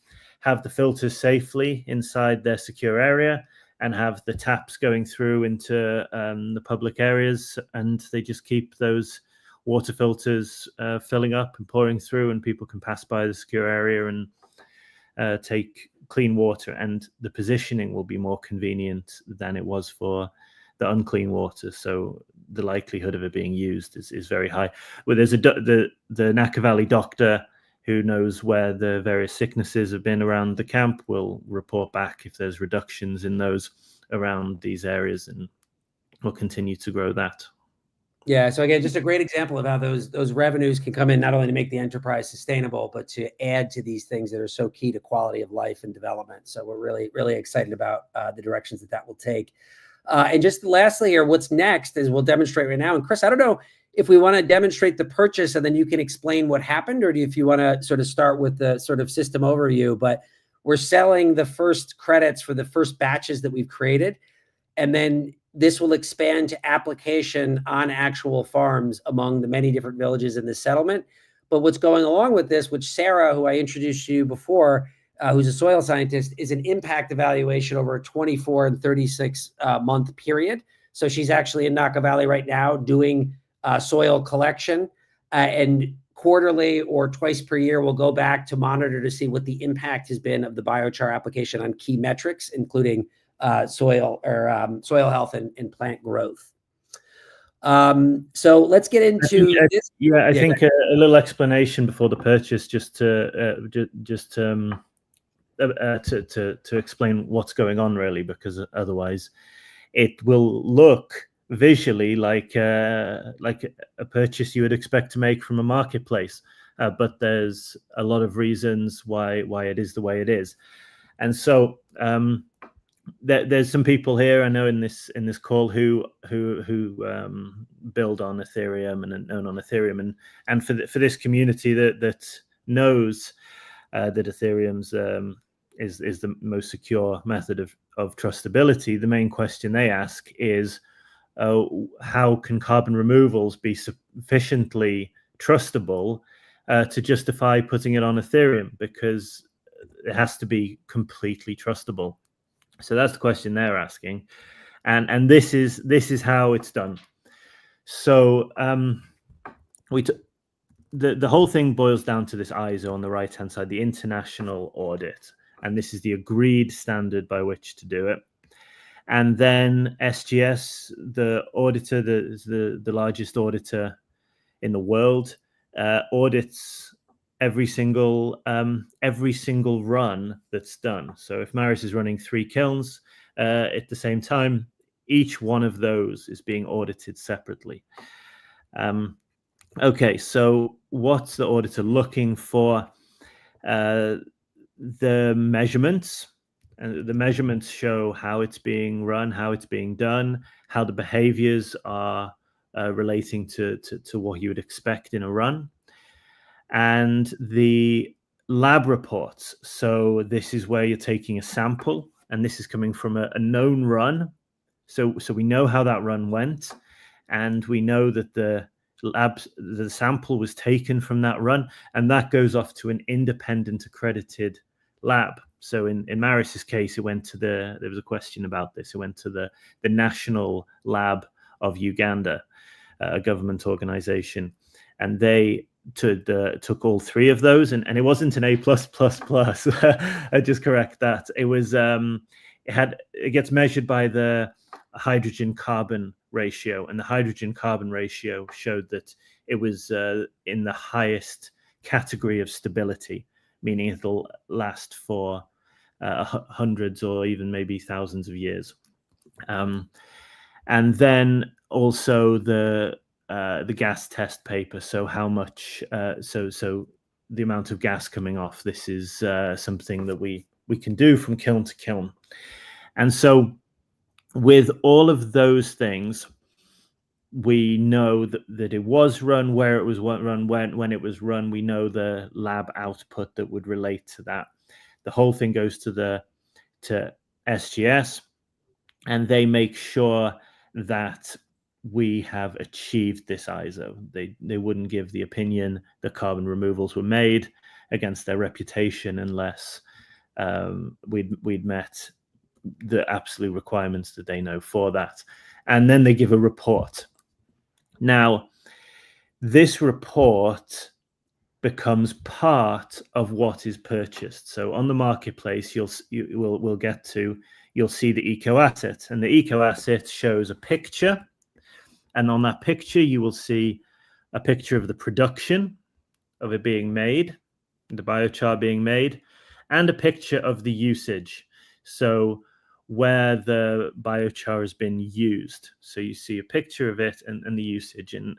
have the filters safely inside their secure area and have the taps going through into the public areas, and they just keep those water filters filling up and pouring through, and people can pass by the secure area and take clean water. And the positioning will be more convenient than it was for the unclean water, so the likelihood of it being used is very high. Well, there's the Nakivale doctor who knows where the various sicknesses have been around the camp will report back if there's reductions in those around these areas, and we'll continue to grow that. Yeah. So again, just a great example of how those revenues can come in not only to make the enterprise sustainable, but to add to these things that are so key to quality of life and development. So we're really, really excited about the directions that will take. And just lastly here, what's next is we'll demonstrate right now. And Chris, I don't know if we want to demonstrate the purchase and then you can explain what happened, or if you want to sort of start with the sort of system overview. But we're selling the first credits for the first batches that we've created. And then this will expand to application on actual farms among the many different villages in this settlement. But what's going along with this, which Sarah, who I introduced to you before, who's a soil scientist, is an impact evaluation over a 24 and 36 month period. So she's actually in Nakivale right now doing soil collection, and quarterly or twice per year, we'll go back to monitor to see what the impact has been of the biochar application on key metrics, including soil health and plant growth. So let's get into this. Yeah, I think a little explanation before the purchase, just to explain what's going on, really, because otherwise it will look visually like a purchase you would expect to make from a marketplace, but there's a lot of reasons why it is the way it is. And so there's some people here I know in this call who build on Ethereum and own on Ethereum, and for this community that knows that Ethereum's is the most secure method of trustability. The main question they ask is, how can carbon removals be sufficiently trustable to justify putting it on Ethereum? Because it has to be completely trustable. So that's the question they're asking, and this is how it's done. So the whole thing boils down to this ISO on the right hand side, the international audit, and this is the agreed standard by which to do it. And then SGS, the auditor, the largest auditor in the world, audits every single run that's done. So if Maris is running 3 kilns at the same time, each one of those is being audited separately. Okay, so what's the auditor looking for? The measurements. And the measurements show how it's being run, how it's being done, how the behaviors are relating to what you would expect in a run. And the lab reports. So this is where you're taking a sample, and this is coming from a known run. So we know how that run went, and we know that the sample was taken from that run, and that goes off to an independent accredited lab. So in Maris's case, it went to there was a question about this. It went to the National Lab of Uganda, a government organization, and they took all 3 of those, and it wasn't an A+++. I just correct that. It was it gets measured by the hydrogen carbon ratio, and the hydrogen carbon ratio showed that it was in the highest category of stability, meaning it'll last for hundreds or even maybe thousands of years. And then also the gas test paper. So how much? So the amount of gas coming off. This is something that we can do from kiln to kiln. And so with all of those things, we know that it was run, where it was run, when it was run. We know the lab output that would relate to that. The whole thing goes to SGS, and they make sure that we have achieved this ISO. They wouldn't give the opinion that carbon removals were made against their reputation unless we'd met the absolute requirements that they know for that. And then they give a report. Now, this report becomes part of what is purchased. So on the marketplace, we'll get to, you'll see the eco asset, and the eco asset shows a picture. And on that picture, you will see a picture of the production of it being made, the biochar being made, and a picture of the usage. So where the biochar has been used. So you see a picture of it and the usage. And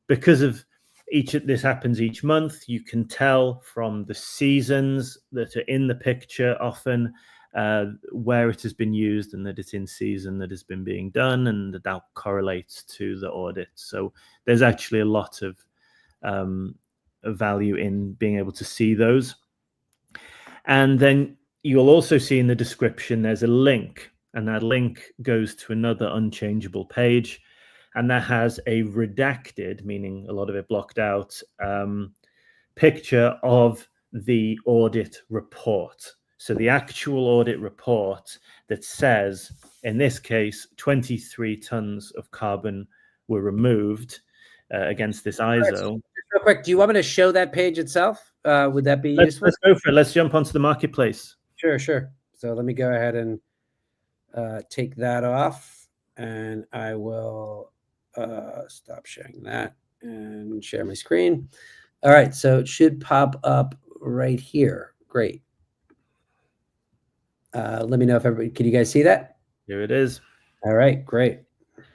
because of this happens each month, you can tell from the seasons that are in the picture often where it has been used and that it's in season that has been being done, and that correlates to the audit. So there's actually a lot of value in being able to see those. And then you'll also see in the description there's a link, and that link goes to another unchangeable page, and that has a redacted, meaning a lot of it blocked out, picture of the audit report. So the actual audit report that says, in this case, 23 tons of carbon were removed against this ISO. Real quick, do you want me to show that page itself? Would that be useful? Let's go for it. Let's jump onto the marketplace. Sure. So let me go ahead and take that off, and I will stop sharing that and share my screen. All right, so it should pop up right here. Great. Let me know if everybody, can you guys see that? Here it is. All right, great.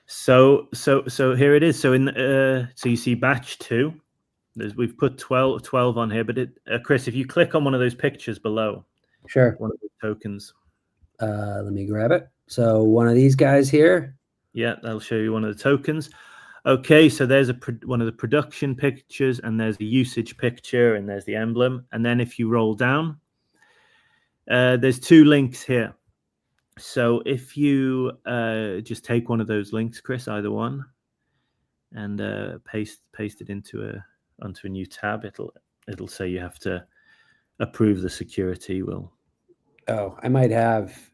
So here it is. So so you see batch 2. We've put 12 on here, but Chris, if you click on one of those pictures below, Sure, one of the tokens. let me grab it. So one of these guys here. Yeah, that'll show you one of the tokens. Okay, so there's one of the production pictures, and there's the usage picture, and there's the emblem. And then if you roll down, there's 2 links here. So if you just take one of those links, Chris, either one, and paste it onto a new tab, it'll say you have to approve the security. Oh, I might have.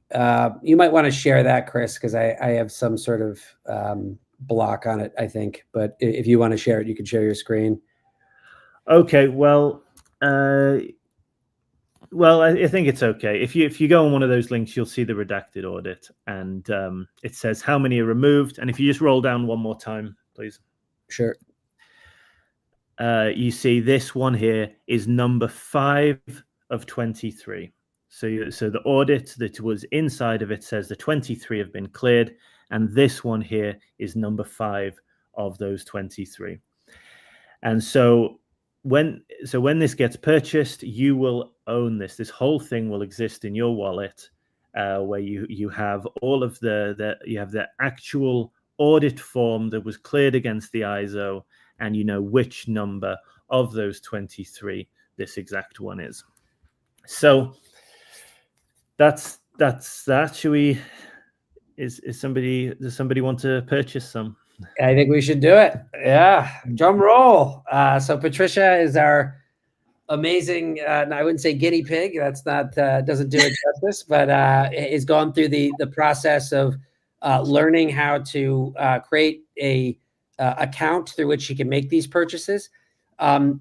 You might want to share that, Chris, because I have some sort of block on it, I think. But if you want to share it, you can share your screen. Okay. Well, I think it's okay. If you go on one of those links, you'll see the redacted audit, and it says how many are removed. And if you just roll down one more time, please. Sure. You see this one here is number 5 of 23. So the audit that was inside of it says the 23 have been cleared, and this one here is number 5 of those 23. And so when this gets purchased, you will own this. This whole thing will exist in your wallet, where you have all of you have the actual audit form that was cleared against the ISO, and you know which number of those 23 this exact one is. So that's that. Does somebody want to purchase some? I think we should do it. Yeah, drum roll. So Patricia is our amazing, I wouldn't say guinea pig. That's not, doesn't do it justice, but is gone through the process of learning how to create a account through which she can make these purchases.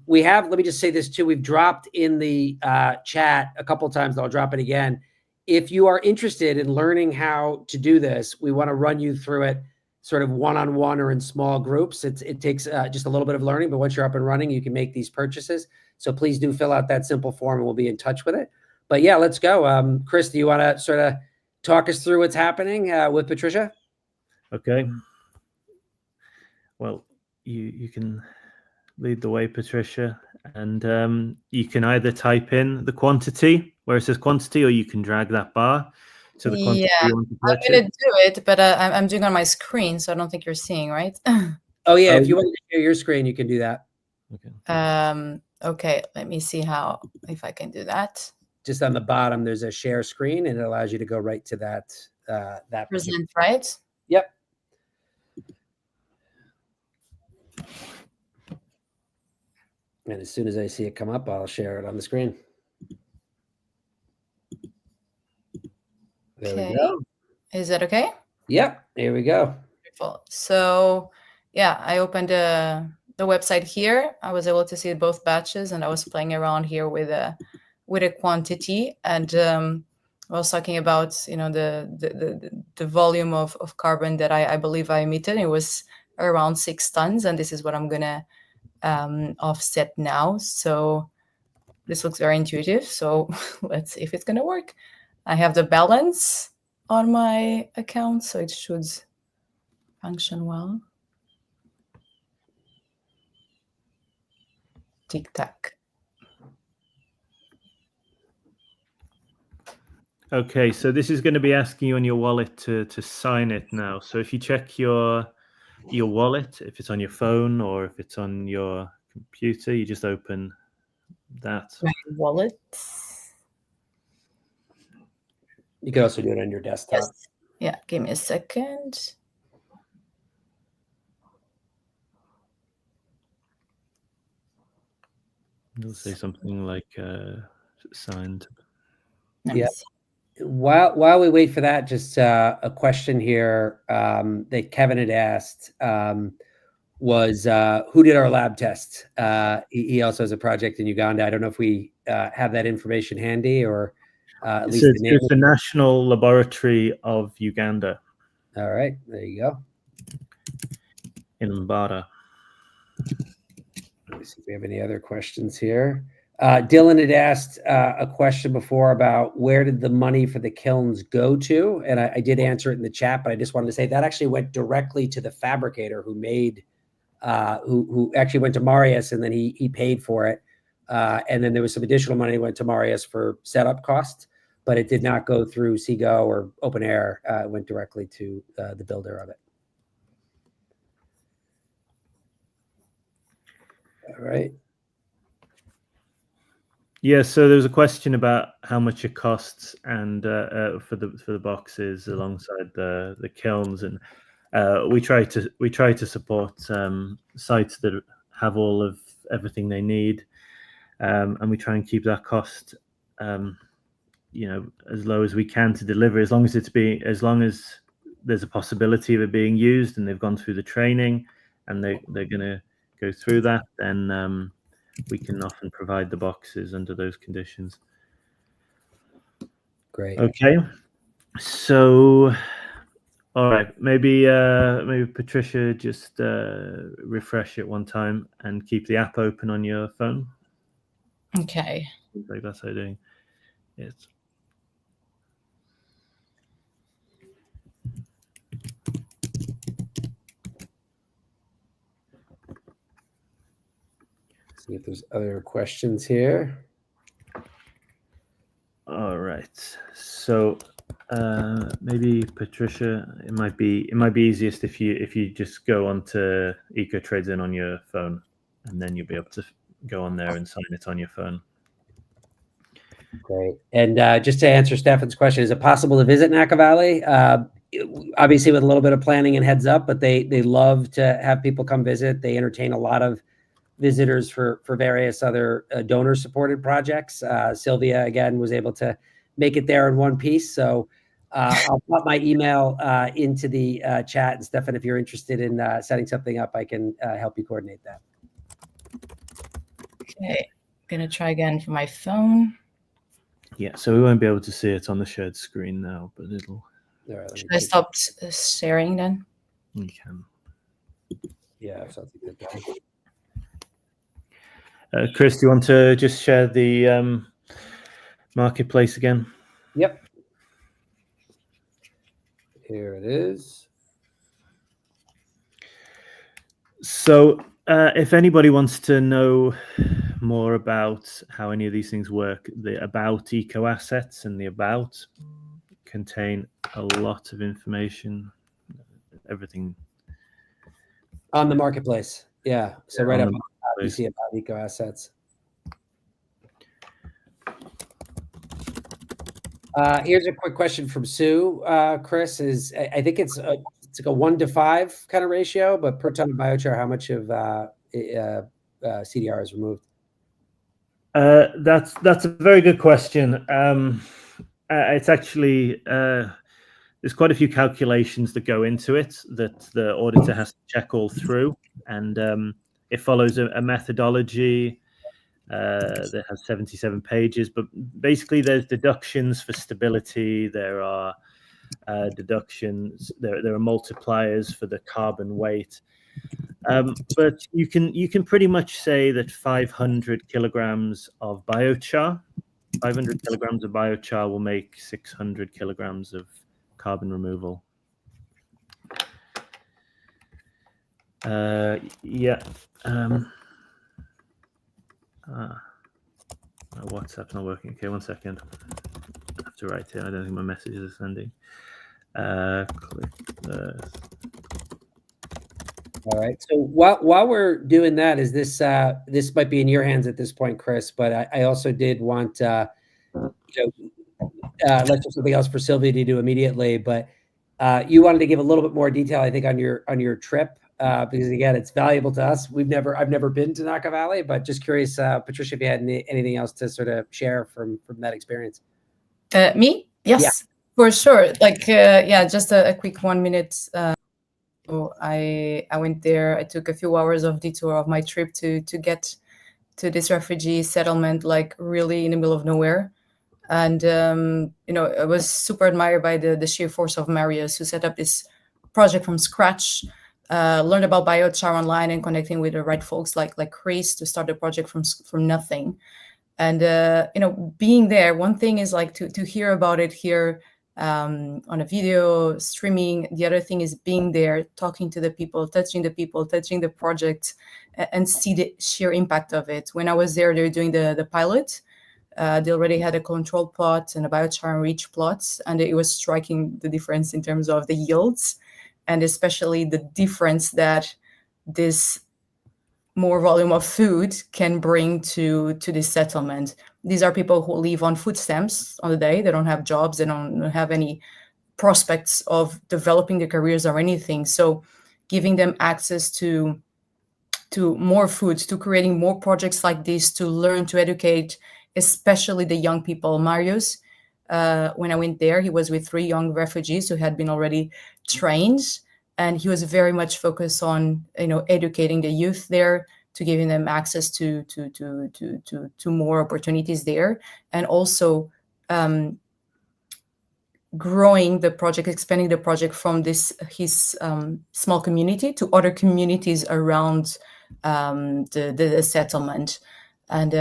We have, let me just say this too, we've dropped in the chat a couple of times, I'll drop it again. If you are interested in learning how to do this, we want to run you through it sort of one-on-one or in small groups. It takes just a little bit of learning, but once you're up and running, you can make these purchases. So please do fill out that simple form and we'll be in touch with it. But yeah, let's go. Chris, do you want to sort of talk us through what's happening with Patricia? Okay. Well, you can lead the way, Patricia, and you can either type in the quantity where it says quantity, or you can drag that bar. to the quantity Yeah, you want to I'm purchase? gonna do it, but I'm doing on my screen, so I don't think you're seeing, right? Oh yeah, Oh, if you want to share your screen, you can do that. Okay. Okay, let me see if I can do that. Just on the bottom, there's a share screen, and it allows you to go right to that. That particular. Present, right? Yep. And as soon as I see it come up, I'll share it on the screen. There Okay. we go. Is that okay? Yep. Here we go. Wonderful. So yeah, I opened the website here. I was able to see both batches, and I was playing around here with a quantity, and I was talking about the volume of carbon that I believe I emitted. It was around 6 tons, and this is what I'm gonna offset now. So this looks very intuitive. So let's see if it's gonna work. I have the balance on my account, so it should function well. Tic tac. Okay, so this is going to be asking you on your wallet to sign it now. So if you check your wallet, if it's on your phone or if it's on your computer, you just open that. My wallet. You can also do it on your desktop. Yes. Yeah, give me a second. It'll say something like signed. Let me Yeah. see. While we wait for that, just a question here that Kevin had asked was who did our lab test? He also has a project in Uganda. I don't know if we have that information handy, or at least the name. It's the National Laboratory of Uganda All right, there you go. in Mbara. Let me see if we have any other questions here. Dylan had asked a question before about where did the money for the kilns go to, and I did answer it in the chat, but I just wanted to say that actually went directly to the fabricator who made, who actually went to Marius, and then he paid for it, and then there was some additional money that went to Marius for setup costs, but it did not go through Seago or Open Air. It went directly to the builder of it. All right. Yeah, so there was a question about how much it costs and for the boxes alongside the kilns, and we try to support sites that have all of everything they need, and we try and keep that cost as low as we can to deliver, as long as there's a possibility of it being used and they've gone through the training and they're going to go through that, then we can often provide the boxes under those conditions. Great. Okay, so all right, maybe Patricia, just refresh it one time and keep the app open on your phone. Okay. Like that's how you're doing. Yes. See if there's other questions here. All right. So maybe Patricia, it might be easiest if you just go onto EcoTrades in on your phone, and then you'll be able to go on there and sign it on your phone. Great. And just to answer Stefan's question, is it possible to visit Nakivale? Obviously, with a little bit of planning and heads up, but they love to have people come visit. They entertain a lot of visitors for various other donor-supported projects. Sylvia, again, was able to make it there in one piece. So I'll put my email into the chat. And Stefan, if you're interested in setting something up, I can help you coordinate that. Okay. I'm gonna try again for my phone. Yeah, so we won't be able to see it on the shared screen now, but it'll. All right, Should I stop sharing then? You can. Yeah, sounds like that. Chris, do you want to just share the marketplace again? Yep. Here it is. So if anybody wants to know more about how any of these things work, the about eco assets and the about contain a lot of information. Everything on the marketplace. Yeah. So right up on the top, you marketplace. see about eco assets. Here's a quick question from Sue. Chris, is I think it's like a 1-to-5 kind of ratio, but per ton of biochar, how much of CDR is removed? That's a very good question. It's actually there's quite a few calculations that go into it that the auditor has to check all through, and it follows a methodology that has 77 pages. But basically, there's deductions for stability. There are deductions. There are multipliers for the carbon weight. But you can pretty much say that 500 kilograms of biochar will make 600 kilograms of carbon removal. Yeah. My WhatsApp's not working. Okay, 1 second. I have to write here. I don't think my messages are sending. Click this. All right. So while we're doing that, is this this might be in your hands at this point, Chris? But I also did want let's do something else for Sylvia to do immediately. But you wanted to give a little bit more detail, I think, on your trip because again, it's valuable to us. I've never been to Nakivale, but just curious, Patricia, if you had anything else to sort of share from that experience. Me? Yes, yeah. For sure. Like yeah, just a quick 1 minute. So I went there. I took a few hours of detour of my trip to get to this refugee settlement, like really in the middle of nowhere. And I was super admired by the sheer force of Marius, who set up this project from scratch. Learned about biochar online and connecting with the right folks like Chris to start the project from nothing. And being there, one thing is like to hear about it here on a video streaming. The other thing is being there, talking to the people, touching the project, and see the sheer impact of it. When I was there, they were doing the pilot. They already had a control plot and a biochar enriched plot, and it was striking the difference in terms of the yields, and especially the difference that this more volume of food can bring to this settlement. These are people who live on food stamps on the day. They don't have jobs. They don't have any prospects of developing their careers or anything. So giving them access to more food, to creating more projects like this, to learn, to educate, especially the young people. Marius, when I went there, he was with 3 young refugees who had been already trained. And he was very much focused on, educating the youth there, to giving them access to more opportunities there, and also growing the project, expanding the project from his small community to other communities around the settlement. And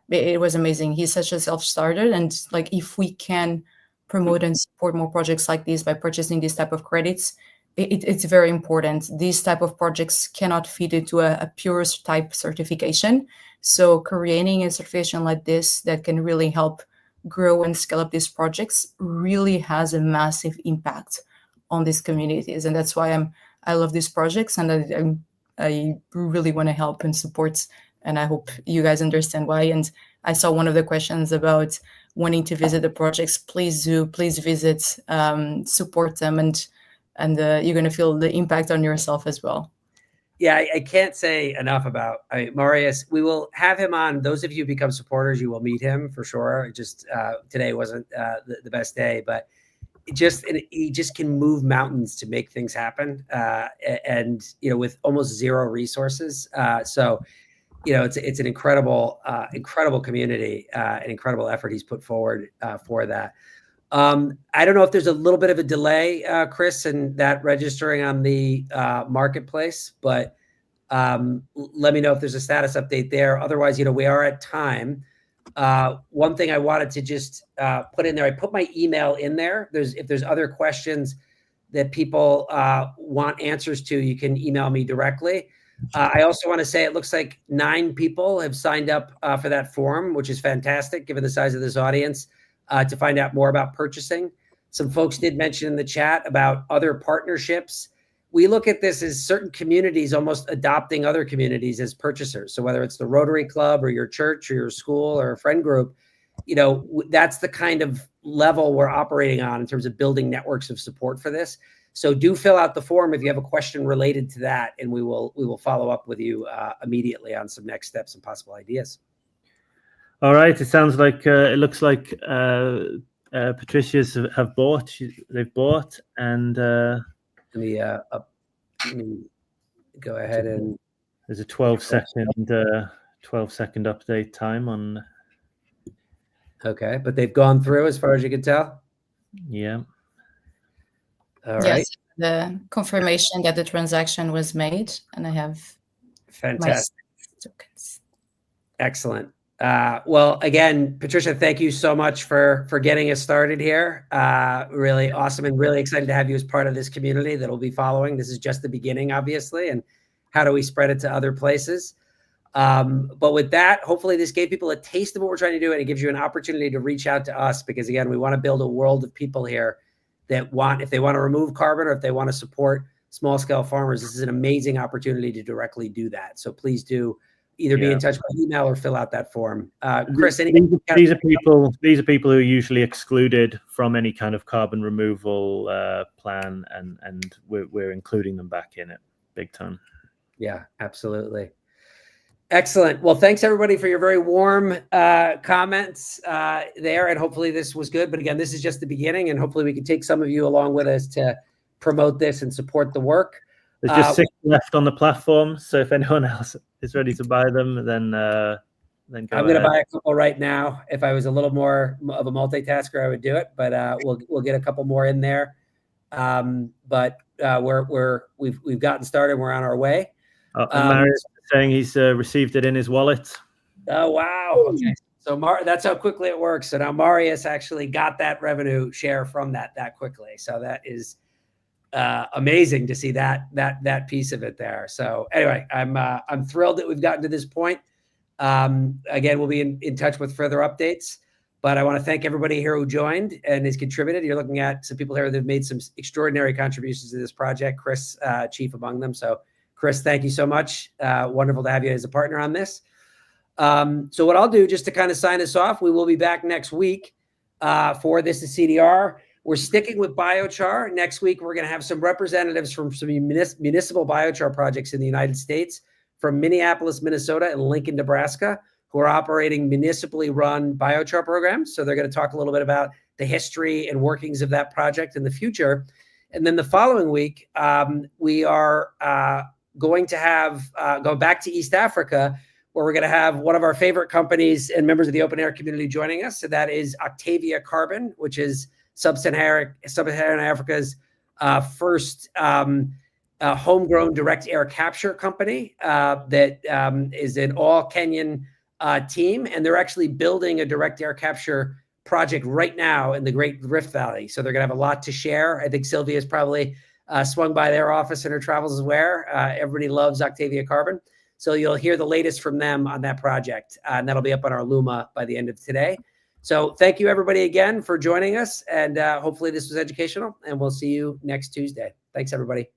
it was amazing. He's such a self-starter, and like if we can promote and support more projects like this by purchasing this type of credits, it's very important. These type of projects cannot fit into a pure type certification. So creating a certification like this that can really help grow and scale up these projects really has a massive impact on these communities. And that's why I love these projects, and I really want to help and support. And I hope you guys understand why. And I saw one of the questions about wanting to visit the projects. Please visit, support them, and you're going to feel the impact on yourself as well. Yeah, I can't say enough about Marius. We will have him on. Those of you who become supporters, you will meet him for sure. Just today wasn't the best day, but he just can move mountains to make things happen, and with almost zero resources. So it's an incredible community, an incredible effort he's put forward for that. I don't know if there's a little bit of a delay, Chris, in that registering on the marketplace, but let me know if there's a status update there. Otherwise, we are at time. One thing I wanted to just put in there, I put my email in there. If there's other questions that people want answers to, you can email me directly. I also want to say it looks like 9 people have signed up for that forum, which is fantastic given the size of this audience, to find out more about purchasing. Some folks did mention in the chat about other partnerships. We look at this as certain communities almost adopting other communities as purchasers. So whether it's the Rotary Club or your church or your school or a friend group, that's the kind of level we're operating on in terms of building networks of support for this. So do fill out the form if you have a question related to that, and we will follow up with you immediately on some next steps and possible ideas. All right. It sounds like it looks like Patricia's have bought. They've bought, and let me go ahead and there's a 12-second update time on. Okay, but they've gone through as far as you can tell. Yeah. All right. Yes, the confirmation that the transaction was made, and I have Fantastic. my tokens. Excellent. Well, again, Patricia, thank you so much for getting us started here. Really awesome, and really excited to have you as part of this community that will be following. This is just the beginning, obviously, and how do we spread it to other places? But with that, hopefully this gave people a taste of what we're trying to do, and it gives you an opportunity to reach out to us, because again, we want to build a world of people here that if they want to remove carbon or if they want to support small scale farmers, this is an amazing opportunity to directly do that. So please do either be in touch by email or fill out that form. Chris, these are people who are usually excluded from any kind of carbon removal plan, and we're including them back in it big time. Yeah, absolutely. Excellent. Well, thanks everybody for your very warm comments there, and hopefully this was good. But again, this is just the beginning, and hopefully we can take some of you along with us to promote this and support the work. There's just 6 left on the platform, so if anyone else is ready to buy them, then go I'm going to buy a couple right now. If I was a little more of a multitasker, I would do it, but we'll get a couple more in there. But we've gotten started. We're on our way. Marius saying he's received it in his wallet. Oh, wow. Okay. So that's how quickly it works. So now Marius actually got that revenue share from that quickly. So that is amazing to see that piece of it there. So anyway, I'm thrilled that we've gotten to this point. Again, we'll be in touch with further updates, but I want to thank everybody here who joined and has contributed. You're looking at some people here that have made some extraordinary contributions to this project, Chris, chief among them. So Chris, thank you so much. Wonderful to have you as a partner on this. So what I'll do, just to kind of sign us off, we will be back next week for This is CDR. We're sticking with biochar. Next week, we're going to have some representatives from some municipal biochar projects in the United States, from Minneapolis, Minnesota, and Lincoln, Nebraska, who are operating municipally run biochar programs. So they're going to talk a little bit about the history and workings of that project in the future. And then the following week, we are going to have go back to East Africa, where we're going to have one of our favorite companies and members of the open air community joining us. So that is Octavia Carbon, which is Sub-Saharan Africa's first homegrown direct air capture company that is an all Kenyan team. And they're actually building a direct air capture project right now in the Great Rift Valley. So they're going to have a lot to share. I think Sylvia's probably swung by their office in her travels as well. Everybody loves Octavia Carbon. So you'll hear the latest from them on that project. And that'll be up on our Luma by the end of today. So thank you everybody again for joining us. And hopefully this was educational, and we'll see you next Tuesday. Thanks everybody.